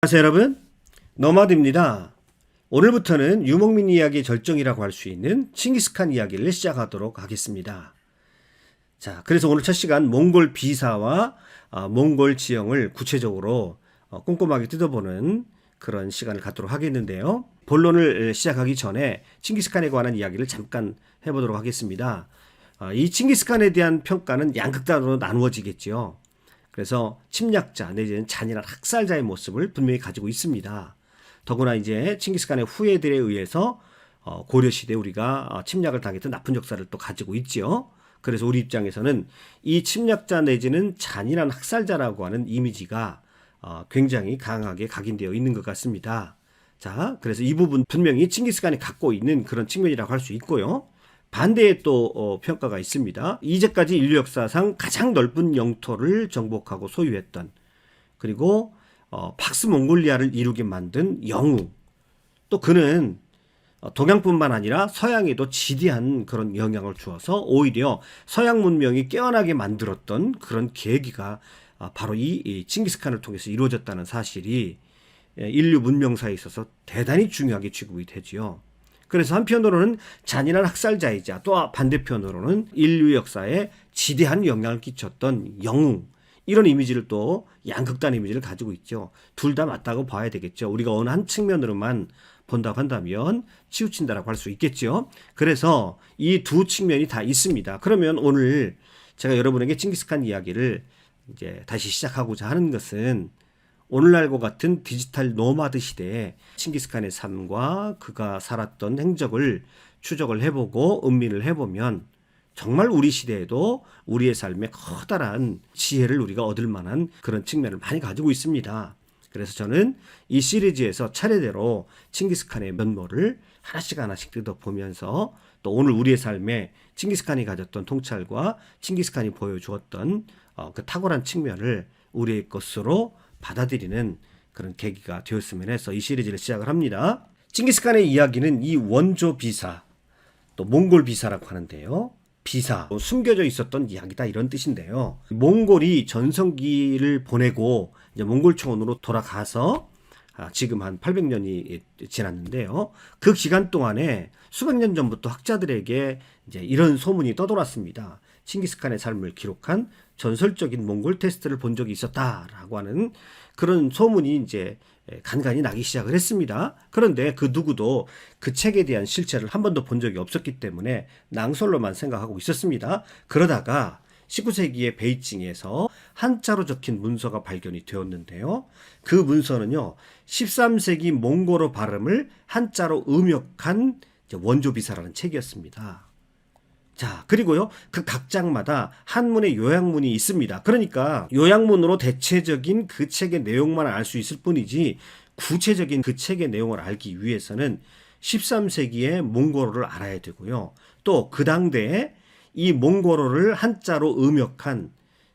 안녕하세요 여러분, 너마드입니다. 오늘부터는 유목민 이야기의 절정이라고 할 수 있는 칭기스칸 이야기를 시작하도록 하겠습니다. 자, 그래서 오늘 첫 시간 몽골 비사와 몽골 지형을 구체적으로 꼼꼼하게 뜯어보는 그런 시간을 갖도록 하겠는데요. 본론을 시작하기 전에 칭기스칸에 관한 이야기를 잠깐 해보도록 하겠습니다. 이 칭기스칸에 대한 평가는 양극단으로 나누어지겠지요. 그래서 침략자 내지는 잔인한 학살자의 모습을 분명히 가지고 있습니다. 더구나 이제 칭기스칸의 후예들에 의해서 고려시대 우리가 침략을 당했던 나쁜 역사를 또 가지고 있지요. 그래서 우리 입장에서는 이 침략자 내지는 잔인한 학살자라고 하는 이미지가 굉장히 강하게 각인되어 있는 것 같습니다. 자, 그래서 이 부분 분명히 칭기스칸이 갖고 있는 그런 측면이라고 할 수 있고요. 반대의 또 평가가 있습니다. 이제까지 인류 역사상 가장 넓은 영토를 정복하고 소유했던, 그리고 팍스 몽골리아를 이루게 만든 영웅, 또 그는 동양뿐만 아니라 서양에도 지대한 그런 영향을 주어서 오히려 서양 문명이 깨어나게 만들었던 그런 계기가 바로 이 칭기스칸을 통해서 이루어졌다는 사실이 인류 문명사에 있어서 대단히 중요하게 취급이 되지요. 그래서 한편으로는 잔인한 학살자이자 또 반대편으로는 인류 역사에 지대한 영향을 끼쳤던 영웅, 이런 이미지를 또 양극단 이미지를 가지고 있죠. 둘 다 맞다고 봐야 되겠죠. 우리가 어느 한 측면으로만 본다고 한다면 치우친다라고 할 수 있겠죠. 그래서 이 두 측면이 다 있습니다. 그러면 오늘 제가 여러분에게 칭기스칸 이야기를 이제 다시 시작하고자 하는 것은 오늘날과 같은 디지털 노마드 시대에 칭기스칸의 삶과 그가 살았던 행적을 추적을 해보고 음미를 해보면 정말 우리 시대에도 우리의 삶에 커다란 지혜를 우리가 얻을 만한 그런 측면을 많이 가지고 있습니다. 그래서 저는 이 시리즈에서 차례대로 칭기스칸의 면모를 하나씩 뜯어보면서 또 오늘 우리의 삶에 칭기스칸이 가졌던 통찰과 칭기스칸이 보여주었던 그 탁월한 측면을 우리의 것으로 받아들이는 그런 계기가 되었으면 해서 이 시리즈를 시작을 합니다. 칭기스칸의 이야기는 이 원조 비사, 또 몽골 비사라고 하는데요. 비사, 숨겨져 있었던 이야기다 이런 뜻인데요. 몽골이 전성기를 보내고 이제 몽골 초원으로 돌아가서 지금 한 800년이 지났는데요. 그 기간 동안에 수백 년 전부터 학자들에게 이제 이런 소문이 떠돌았습니다. 칭기스칸의 삶을 기록한 전설적인 몽골 테스트를 본 적이 있었다라고 하는 그런 소문이 이제 간간히 나기 시작을 했습니다. 그런데 그 누구도 그 책에 대한 실체를 한 번도 본 적이 없었기 때문에 낭설로만 생각하고 있었습니다. 그러다가 19세기의 베이징에서 한자로 적힌 문서가 발견이 되었는데요. 그 문서는요, 13세기 몽골어 발음을 한자로 음역한 원조비사라는 책이었습니다. 자, 그리고요, 그 각 장마다 한문의 요약문이 있습니다. 그러니까 요약문으로 대체적인 그 책의 내용만 알 수 있을 뿐이지 구체적인 그 책의 내용을 알기 위해서는 13세기의 몽골어를 알아야 되고요. 또 그 당대에 이 몽골어를 한자로 음역한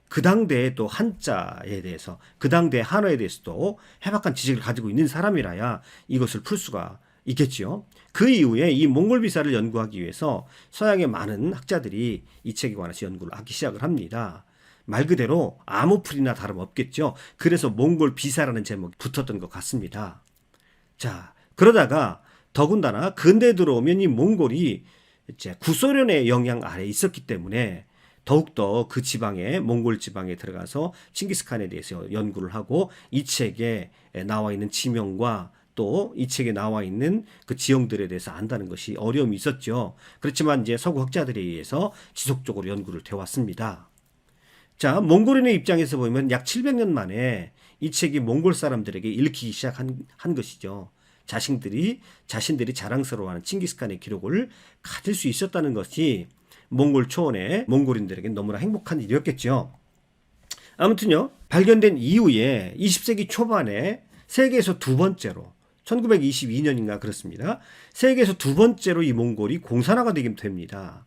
그 당대의 또 한자에 대해서, 그 당대의 한어에 대해서도 해박한 지식을 가지고 있는 사람이라야 이것을 풀 수가 있겠지요. 그 이후에 이 몽골 비사를 연구하기 위해서 서양의 많은 학자들이 이 책에 관해서 연구를 하기 시작을 합니다. 말 그대로 암호풀이나 다름없겠죠. 그래서 몽골 비사라는 제목이 붙었던 것 같습니다. 자, 그러다가 더군다나 근대에 들어오면 이 몽골이 이제 구소련의 영향 아래에 있었기 때문에 더욱더 그 지방에, 몽골 지방에 들어가서 칭기스칸에 대해서 연구를 하고 이 책에 나와 있는 지명과 또 이 책에 나와 있는 그 지형들에 대해서 안다는 것이 어려움이 있었죠. 그렇지만 이제 서구 학자들에 의해서 지속적으로 연구를 되어왔습니다. 자, 몽골인의 입장에서 보면 약 700년 만에 이 책이 몽골 사람들에게 읽히기 시작한 것이죠. 자신들이 자랑스러워하는 칭기스칸의 기록을 가질 수 있었다는 것이 몽골 초원의 몽골인들에게 너무나 행복한 일이었겠죠. 아무튼요, 발견된 이후에 20세기 초반에 세계에서 두 번째로 1922년인가 그렇습니다. 세계에서 두 번째로 이 몽골이 공산화가 되게 됩니다.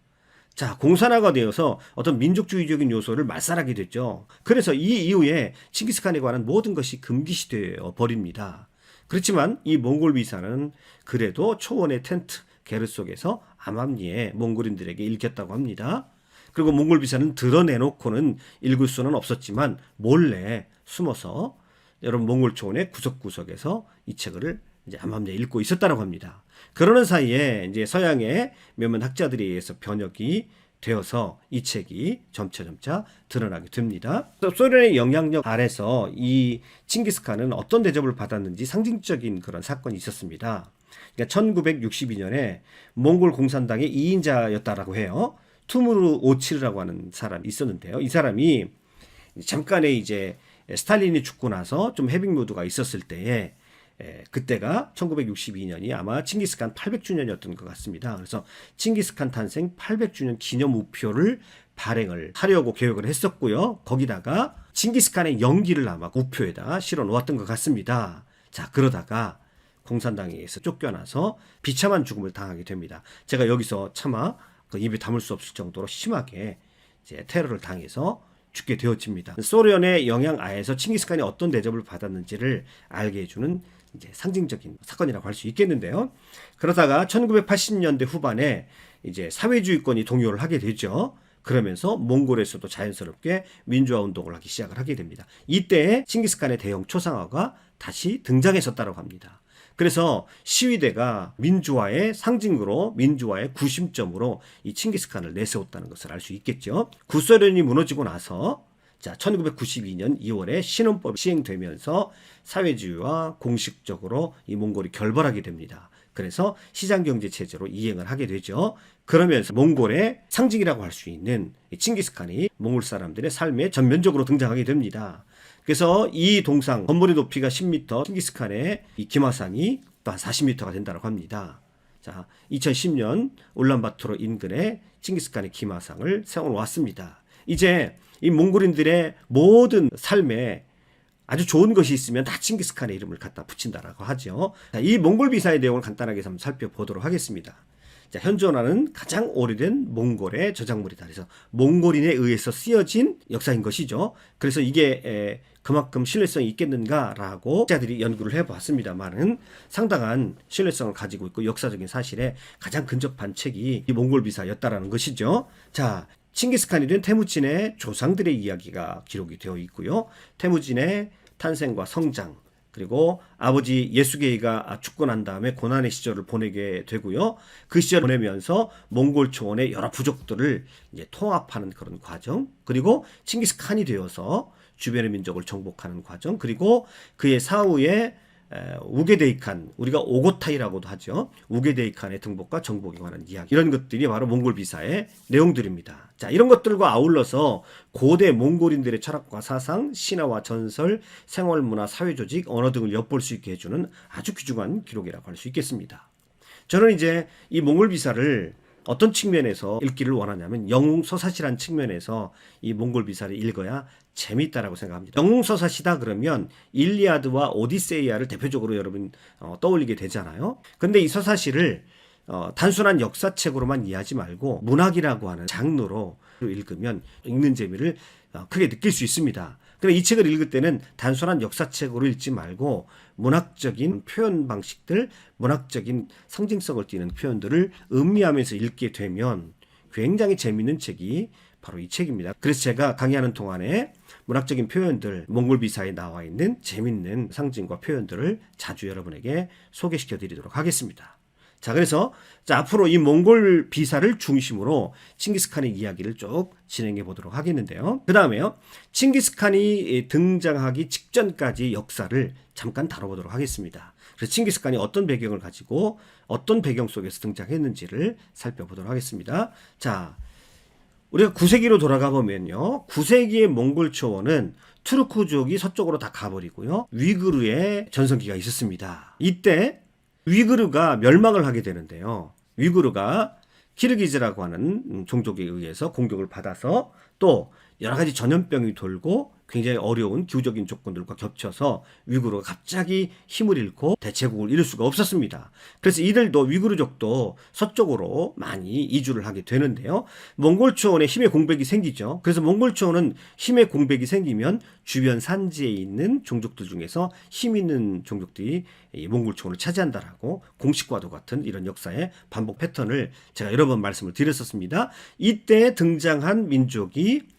자, 공산화가 되어서 어떤 민족주의적인 요소를 말살하게 됐죠. 그래서 이 이후에 칭기스칸에 관한 모든 것이 금기시되어 버립니다. 그렇지만 이 몽골 비사는 그래도 초원의 텐트 게르 속에서 암암리에 몽골인들에게 읽혔다고 합니다. 그리고 몽골 비사는 드러내놓고는 읽을 수는 없었지만 몰래 숨어서 여러분 몽골 초원의 구석구석에서 이 책을 이제 암암리에 읽고 있었다고 합니다. 그러는 사이에 이제 서양의 몇몇 학자들에 의해서 번역이 되어서 이 책이 점차 드러나게 됩니다. 소련의 영향력 아래서 이 칭기스칸은 어떤 대접을 받았는지 상징적인 그런 사건이 있었습니다. 그러니까 1962년에 몽골 공산당의 2인자였다라고 해요. 투무르 오치르라고 하는 사람이 있었는데요. 이 사람이 잠깐의 이제 스탈린이 죽고 나서 좀 해빙 모드가 있었을 때에 그때가 1962년이 아마 칭기스칸 800주년이었던 것 같습니다. 그래서 칭기스칸 탄생 800주년 기념 우표를 발행을 하려고 계획을 했었고요. 거기다가 칭기스칸의 영기를 아마 우표에다 실어 놓았던 것 같습니다. 자, 그러다가 공산당에 의해서 쫓겨나서 비참한 죽음을 당하게 됩니다. 제가 여기서 차마 그 입에 담을 수 없을 정도로 심하게 이제 테러를 당해서 죽게 되어집니다. 소련의 영향 하에서 칭기스칸이 어떤 대접을 받았는지를 알게 해주는 이제 상징적인 사건이라고 할 수 있겠는데요. 그러다가 1980년대 후반에 이제 사회주의권이 동요를 하게 되죠. 그러면서 몽골에서도 자연스럽게 민주화 운동을 하기 시작을 하게 됩니다. 이때 칭기스칸의 대형 초상화가 다시 등장했었다고 합니다. 그래서 시위대가 민주화의 상징으로 민주화의 구심점으로 이 칭기스칸을 내세웠다는 것을 알 수 있겠죠. 구소련이 무너지고 나서 1992년 2월에 신헌법이 시행되면서 사회주의와 공식적으로 이 몽골이 결벌하게 됩니다. 그래서 시장경제 체제로 이행을 하게 되죠. 그러면서 몽골의 상징이라고 할 수 있는 이 칭기스칸이 몽골 사람들의 삶에 전면적으로 등장하게 됩니다. 그래서 이 동상 건물의 높이가 10m, 칭기스칸의 이 기마상이 또 한 40m가 된다고 합니다. 자, 2010년 울란바토르 인근에 칭기스칸의 기마상을 세워놓았습니다. 이제 이 몽골인들의 모든 삶에 아주 좋은 것이 있으면 다 칭기스칸의 이름을 갖다 붙인다라고 하죠. 자, 이 몽골 비사의 내용을 간단하게 한번 살펴보도록 하겠습니다. 자, 현존하는 가장 오래된 몽골의 저작물이다. 그래서 몽골인에 의해서 쓰여진 역사인 것이죠. 그래서 이게 그만큼 신뢰성이 있겠는가라고 학자들이 연구를 해봤습니다만은 상당한 신뢰성을 가지고 있고 역사적인 사실에 가장 근접한 책이 이 몽골 비사였다라는 것이죠. 자, 칭기스칸이 된 태무진의 조상들의 이야기가 기록이 되어 있고요. 태무진의 탄생과 성장, 그리고 아버지 예수게이가 죽고 난 다음에 고난의 시절을 보내게 되고요. 그 시절을 보내면서 몽골 초원의 여러 부족들을 이제 통합하는 그런 과정, 그리고 칭기스칸이 되어서 주변의 민족을 정복하는 과정, 그리고 그의 사후에 우게데이칸, 우리가 오고타이라고도 하죠. 우게데이칸의 등복과 정복에 관한 이야기, 이런 것들이 바로 몽골 비사의 내용들입니다. 자, 이런 것들과 아울러서 고대 몽골인들의 철학과 사상, 신화와 전설, 생활문화, 사회조직, 언어 등을 엿볼 수 있게 해주는 아주 귀중한 기록이라고 할 수 있겠습니다. 저는 이제 이 몽골 비사를 어떤 측면에서 읽기를 원하냐면 영웅서사시라는 측면에서 이 몽골 비사를 읽어야 재미있다라고 생각합니다. 영웅서사시다 그러면 일리아드와 오디세이아를 대표적으로 여러분 떠올리게 되잖아요. 근데 이 서사시를 단순한 역사책으로만 이해하지 말고 문학이라고 하는 장르로 읽으면 읽는 재미를 크게 느낄 수 있습니다. 근데 이 책을 읽을 때는 단순한 역사책으로 읽지 말고 문학적인 표현 방식들, 문학적인 상징성을 띠는 표현들을 음미하면서 읽게 되면 굉장히 재미있는 책이 바로 이 책입니다. 그래서 제가 강의하는 동안에 문학적인 표현들, 몽골 비사에 나와 있는 재미있는 상징과 표현들을 자주 여러분에게 소개시켜 드리도록 하겠습니다. 자, 그래서 앞으로 이 몽골 비사를 중심으로 칭기스칸의 이야기를 쭉 진행해 보도록 하겠는데요. 그 다음에요, 칭기스칸이 등장하기 직전까지 역사를 잠깐 다뤄보도록 하겠습니다. 그래서 칭기스칸이 어떤 배경을 가지고 어떤 배경 속에서 등장했는지를 살펴보도록 하겠습니다. 자, 우리가 9세기로 돌아가 보면요, 9세기의 몽골 초원은 투르크족이 서쪽으로 다 가버리고요, 위구르의 전성기가 있었습니다. 이때 위구르가 멸망을 하게 되는데요. 위구르가 키르기즈라고 하는 종족에 의해서 공격을 받아서 또 여러 가지 전염병이 돌고 굉장히 어려운 기후적인 조건들과 겹쳐서 위구르가 갑자기 힘을 잃고 대체국을 이룰 수가 없었습니다. 그래서 이들도 위구르족도 서쪽으로 많이 이주를 하게 되는데요. 몽골 초원에 힘의 공백이 생기죠. 그래서 몽골 초원은 힘의 공백이 생기면 주변 산지에 있는 종족들 중에서 힘 있는 종족들이 이 몽골 초원을 차지한다라고 공식과도 같은 이런 역사의 반복 패턴을 제가 여러 번 말씀을 드렸었습니다. 이때 등장한 민족이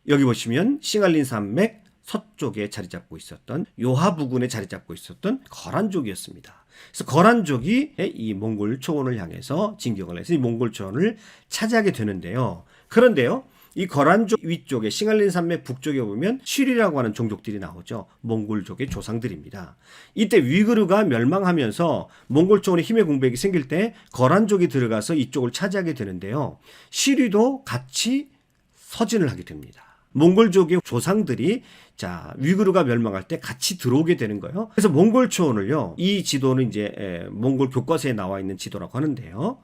여기 보시면 싱알린 산맥, 서쪽에 자리 잡고 있었던 요하 부근에 자리 잡고 있었던 거란족이었습니다. 그래서 거란족이 이 몽골 초원을 향해서 진격을 해서 이 몽골 초원을 차지하게 되는데요. 그런데요, 이 거란족 위쪽에 싱할린 산맥 북쪽에 보면 쉬리라고 하는 종족들이 나오죠. 몽골족의 조상들입니다. 이때 위그르가 멸망하면서 몽골 초원에 힘의 공백이 생길 때 거란족이 들어가서 이쪽을 차지하게 되는데요. 쉬리도 같이 서진을 하게 됩니다. 몽골족의 조상들이 위그르가 멸망할 때 같이 들어오게 되는 거예요. 그래서 몽골 초원을요, 이 지도는 이제 몽골 교과서에 나와 있는 지도라고 하는데요.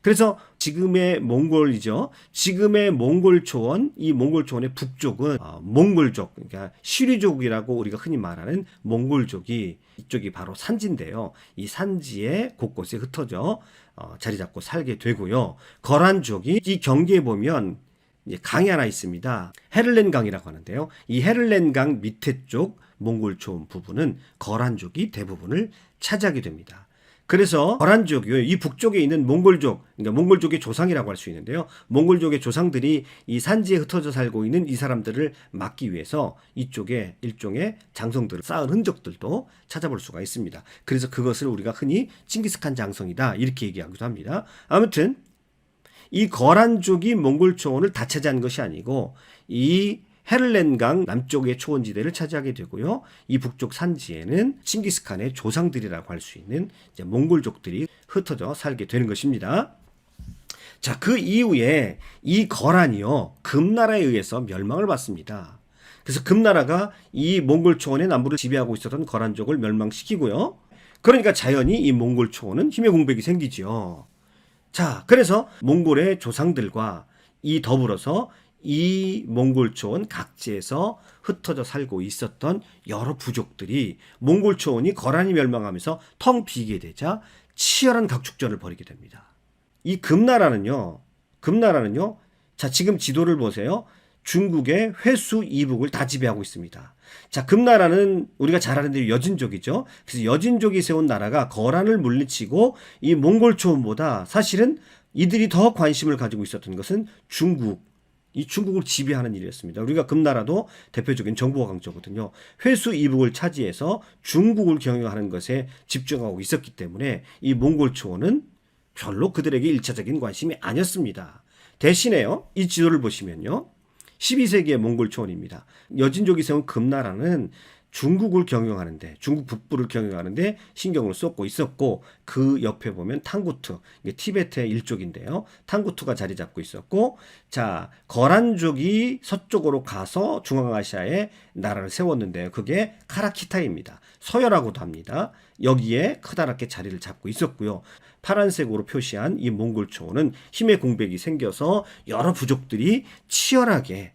그래서 지금의 몽골이죠. 지금의 몽골 초원, 이 몽골 초원의 북쪽은 몽골족, 그러니까 쉬리족이라고 우리가 흔히 말하는 몽골족이 이쪽이 바로 산지인데요. 이 산지에 곳곳에 흩어져 자리 잡고 살게 되고요. 거란족이 이 경계에 보면 강이 하나 있습니다. 헤를렌 강이라고 하는데요. 이 헤를렌 강 밑에 쪽 몽골 초원 부분은 거란족이 대부분을 차지하게 됩니다. 그래서 거란족이 이 북쪽에 있는 몽골족, 그러니까 몽골족의 조상이라고 할 수 있는데요. 몽골족의 조상들이 이 산지에 흩어져 살고 있는 이 사람들을 막기 위해서 이쪽에 일종의 장성들을 쌓은 흔적들도 찾아볼 수가 있습니다. 그래서 그것을 우리가 흔히 칭기스칸 장성이다 이렇게 얘기하기도 합니다. 아무튼 이 거란족이 몽골 초원을 다 차지한 것이 아니고 이 헤를렌강 남쪽의 초원지대를 차지하게 되고요. 이 북쪽 산지에는 칭기스칸의 조상들이라고 할 수 있는 이제 몽골족들이 흩어져 살게 되는 것입니다. 그 이후에 이 거란이요, 금나라에 의해서 멸망을 받습니다. 그래서 금나라가 이 몽골 초원의 남부를 지배하고 있었던 거란족을 멸망시키고요. 그러니까 자연히 이 몽골 초원은 힘의 공백이 생기죠. 그래서 몽골의 조상들과 이 더불어서 이 몽골 초원 각지에서 흩어져 살고 있었던 여러 부족들이 몽골 초원이 거란이 멸망하면서 텅 비게 되자 치열한 각축전을 벌이게 됩니다. 이 금나라는요, 지금 지도를 보세요. 중국의 회수 이북을 다 지배하고 있습니다. 금나라는 우리가 잘 아는 대로 여진족이죠. 그래서 여진족이 세운 나라가 거란을 물리치고 이 몽골 초원보다 사실은 이들이 더 관심을 가지고 있었던 것은 이 중국을 지배하는 일이었습니다. 우리가 금나라도 대표적인 정부가 강조거든요. 회수 이북을 차지해서 중국을 경영하는 것에 집중하고 있었기 때문에 이 몽골 초원은 별로 그들에게 일차적인 관심이 아니었습니다. 대신에요, 이 지도를 보시면요, 12세기의 몽골 초원입니다. 여진족이 세운 금나라는 중국을 경영하는데, 중국 북부를 경영하는데 신경을 쏟고 있었고, 그 옆에 보면 탕구트, 이게 티베트의 일족인데요. 탕구트가 자리 잡고 있었고, 거란족이 서쪽으로 가서 중앙아시아에 나라를 세웠는데요. 그게 카라키타입니다. 서열하고도 합니다. 여기에 커다랗게 자리를 잡고 있었고요. 파란색으로 표시한 이 몽골 초원은 힘의 공백이 생겨서 여러 부족들이 치열하게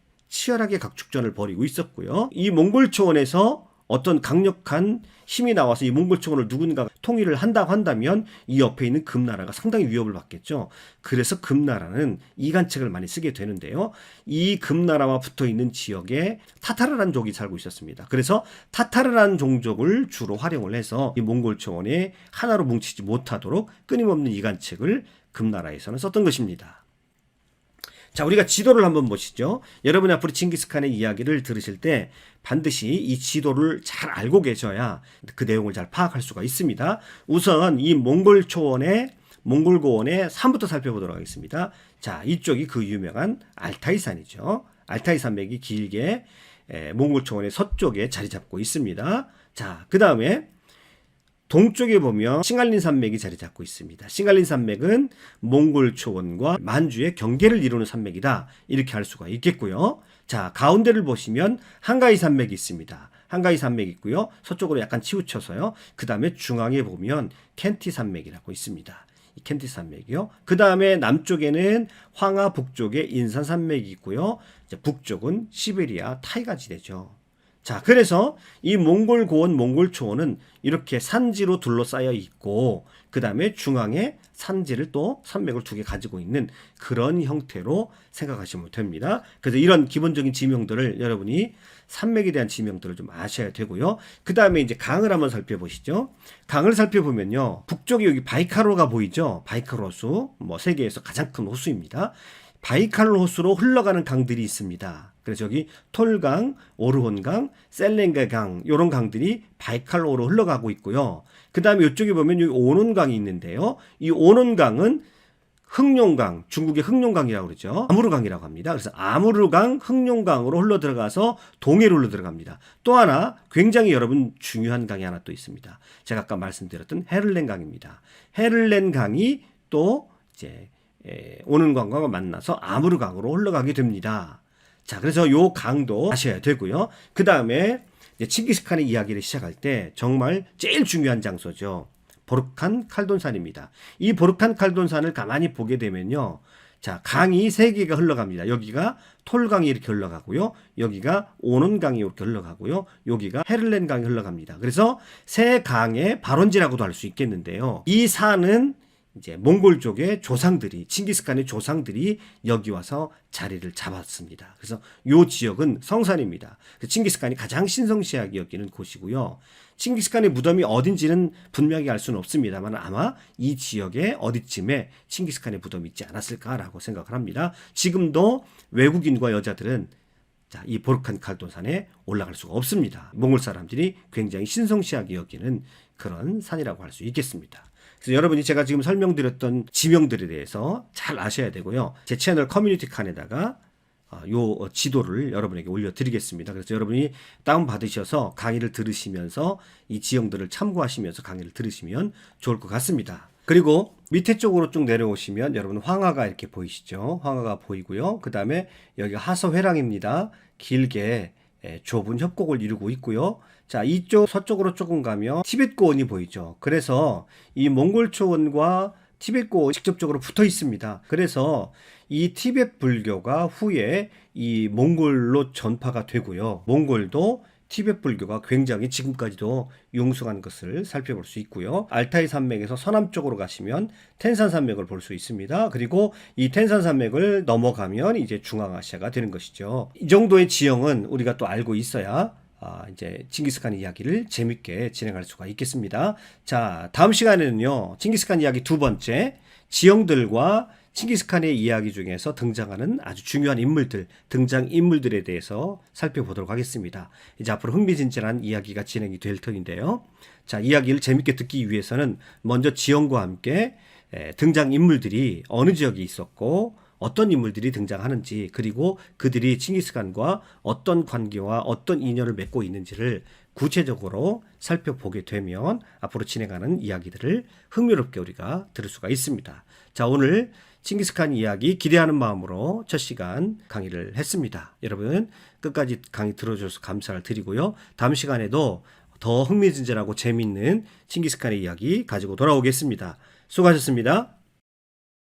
각축전을 벌이고 있었고요. 이 몽골 초원에서 어떤 강력한 힘이 나와서 이 몽골 초원을 누군가가 통일을 한다고 한다면 이 옆에 있는 금나라가 상당히 위협을 받겠죠. 그래서 금나라는 이간책을 많이 쓰게 되는데요. 이 금나라와 붙어 있는 지역에 타타르란 족이 살고 있었습니다. 그래서 타타르란 종족을 주로 활용을 해서 이 몽골 초원에 하나로 뭉치지 못하도록 끊임없는 이간책을 금나라에서는 썼던 것입니다. 우리가 지도를 한번 보시죠. 여러분이 앞으로 칭기스칸의 이야기를 들으실 때 반드시 이 지도를 잘 알고 계셔야 그 내용을 잘 파악할 수가 있습니다. 우선 이 몽골 초원의 몽골 고원의 산부터 살펴보도록 하겠습니다. 이쪽이 그 유명한 알타이산이죠. 알타이 산맥이 길게 몽골 초원의 서쪽에 자리 잡고 있습니다. 그 다음에 동쪽에 보면 싱할린 산맥이 자리 잡고 있습니다. 싱할린 산맥은 몽골 초원과 만주의 경계를 이루는 산맥이다. 이렇게 할 수가 있겠고요. 가운데를 보시면 한가이 산맥이 있습니다. 한가이 산맥이 있고요. 서쪽으로 약간 치우쳐서요. 그 다음에 중앙에 보면 켄티 산맥이라고 있습니다. 이 켄티 산맥이요. 그 다음에 남쪽에는 황하 북쪽에 인산 산맥이 있고요. 북쪽은 시베리아 타이가 지대죠. 그래서 이 몽골 고원, 몽골 초원은 이렇게 산지로 둘러싸여 있고, 그 다음에 중앙에 산지를 또 산맥을 두 개 가지고 있는 그런 형태로 생각하시면 됩니다. 그래서 이런 기본적인 지명들을 여러분이 산맥에 대한 지명들을 좀 아셔야 되고요. 그 다음에 이제 강을 한번 살펴보시죠. 강을 살펴보면요, 북쪽에 여기 바이칼호가 보이죠. 바이칼 호수, 세계에서 가장 큰 호수입니다. 바이칼 호수로 흘러가는 강들이 있습니다. 그래서 여기 톨강, 오르혼강, 셀렌게강 이런 강들이 바이칼로로 흘러가고 있고요. 그 다음에 이쪽에 보면 여기 오논강이 있는데요. 이 오논강은 흑룡강, 중국의 흑룡강이라고 그러죠. 아무르강이라고 합니다. 그래서 아무르강, 흑룡강으로 흘러 들어가서 동해로 흘러 들어갑니다. 또 하나 굉장히 여러분 중요한 강이 하나 또 있습니다. 제가 아까 말씀드렸던 헤를렌강입니다. 헤를렌강이 또 이제 오는강과 만나서 아무르강으로 흘러가게 됩니다. 자, 그래서 요 강도 아셔야 되고요. 그 다음에 칭기스칸의 이야기를 시작할 때 정말 제일 중요한 장소죠. 보르칸 칼돈산입니다. 이 보르칸 칼돈산을 가만히 보게 되면요. 자, 강이 세 개가 흘러갑니다. 여기가 톨강이 이렇게 흘러가고요. 여기가 오논강이 이렇게 흘러가고요. 여기가 헤를렌강이 흘러갑니다. 그래서 세 강의 발원지라고도 할 수 있겠는데요. 이 산은 이제 몽골 쪽의 조상들이, 칭기스칸의 조상들이 여기 와서 자리를 잡았습니다. 그래서 이 지역은 성산입니다. 칭기스칸이 가장 신성시하게 여기는 곳이고요. 칭기스칸의 무덤이 어딘지는 분명히 알 수는 없습니다만 아마 이 지역에 어디쯤에 칭기스칸의 무덤이 있지 않았을까라고 생각을 합니다. 지금도 외국인과 여자들은 이 보르칸 칼돈산에 올라갈 수가 없습니다. 몽골 사람들이 굉장히 신성시하게 여기는 그런 산이라고 할 수 있겠습니다. 그래서 여러분이 제가 지금 설명드렸던 지명들에 대해서 잘 아셔야 되고요. 제 채널 커뮤니티 칸에다가 요 지도를 여러분에게 올려드리겠습니다. 그래서 여러분이 다운받으셔서 강의를 들으시면서 이 지형들을 참고하시면서 강의를 들으시면 좋을 것 같습니다. 그리고 밑에 쪽으로 쭉 내려오시면 여러분 황하가 이렇게 보이시죠? 황하가 보이고요. 그 다음에 여기가 하서회랑입니다. 길게 좁은 협곡을 이루고 있고요. 자, 이쪽 서쪽으로 조금 가면 티벳 고원이 보이죠. 그래서 이 몽골 초원과 티벳 고원이 직접적으로 붙어 있습니다. 그래서 이 티벳 불교가 후에 이 몽골로 전파가 되고요. 몽골도 티벳 불교가 굉장히 지금까지도 융성한 것을 살펴볼 수 있고요. 알타이 산맥에서 서남쪽으로 가시면 텐산 산맥을 볼 수 있습니다. 그리고 이 텐산 산맥을 넘어가면 이제 중앙아시아가 되는 것이죠. 이 정도의 지형은 우리가 또 알고 있어야 이제 칭기스칸 이야기를 재밌게 진행할 수가 있겠습니다. 자, 다음 시간에는요, 칭기스칸 이야기 두 번째, 지형들과 칭기스칸의 이야기 중에서 등장하는 아주 중요한 인물들, 등장인물들에 대해서 살펴보도록 하겠습니다. 이제 앞으로 흥미진진한 이야기가 진행이 될 터인데요. 자, 이야기를 재밌게 듣기 위해서는 먼저 지형과 함께 등장인물들이 어느 지역에 있었고 어떤 인물들이 등장하는지, 그리고 그들이 칭기스칸과 어떤 관계와 어떤 인연을 맺고 있는지를 구체적으로 살펴보게 되면 앞으로 진행하는 이야기들을 흥미롭게 우리가 들을 수가 있습니다. 자, 오늘 칭기스칸 이야기 기대하는 마음으로 첫 시간 강의를 했습니다. 여러분 끝까지 강의 들어주셔서 감사를 드리고요. 다음 시간에도 더 흥미진진하고 재미있는 칭기스칸의 이야기 가지고 돌아오겠습니다. 수고하셨습니다.